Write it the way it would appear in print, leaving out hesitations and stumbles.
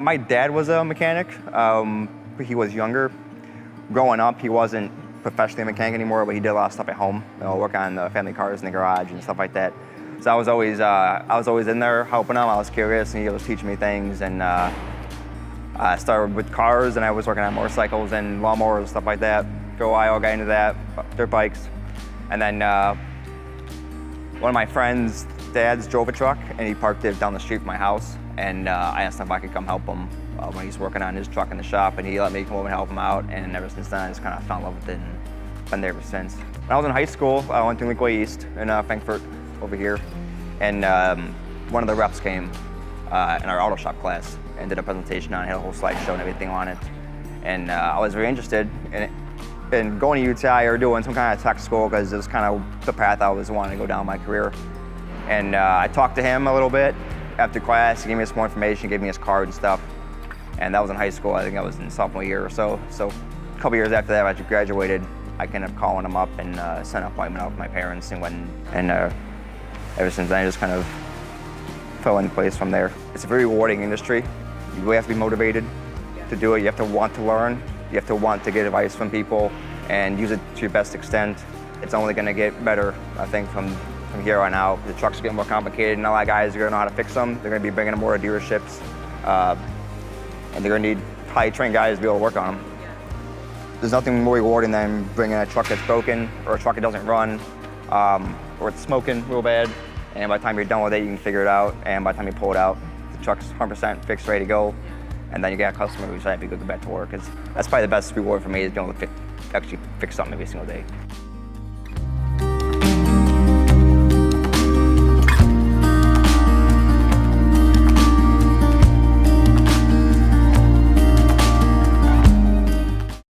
My dad was a mechanic. He was younger. Growing up, he wasn't professionally a mechanic anymore, but he did a lot of stuff at home. Work on the family cars in the garage and stuff like that. So I was always in there helping him. I was curious, and he was teaching me things. And I started with cars, and I was working on motorcycles and lawnmowers and stuff like that. For a while, I got into that, dirt bikes. And then one of my friends' dads drove a truck, and he parked it down the street from my house. And I asked him if I could come help him when he's working on his truck in the shop, and he let me come over and help him out. And ever since then, I just kind of fell in love with it and been there ever since. When I was in high school, I went to Lisle East in Frankfurt over here, and one of the reps came in our auto shop class and did a presentation on it, had a whole slideshow and everything on it. And I was very interested in it. And going to UTI or doing some kind of tech school, because it was kind of the path I was wanting to go down in my career. And I talked to him a little bit after class. He gave me some more information, gave me his card and stuff. And that was in high school. I think I was in sophomore year or so. So a couple years after that, I graduated, I ended up calling him up and sent an appointment out with my parents, and went. And ever since then, I just kind of fell into place from there. It's a very rewarding industry. You really have to be motivated to do it. You have to want to learn. You have to want to get advice from people and use it to your best extent. It's only going to get better, I think, from here on out. The trucks are getting more complicated, and a lot of guys are going to know how to fix them. They're going to be bringing them more to dealerships, and they're going to need highly trained guys to be able to work on them. There's nothing more rewarding than bringing a truck that's broken, or a truck that doesn't run, or it's smoking real bad, and by the time you're done with it, you can figure it out, and by the time you pull it out, the truck's 100% fixed, ready to go, and then you get a customer who's happy to go back to work. That's probably the best reward for me, is being able to actually fix something every single day.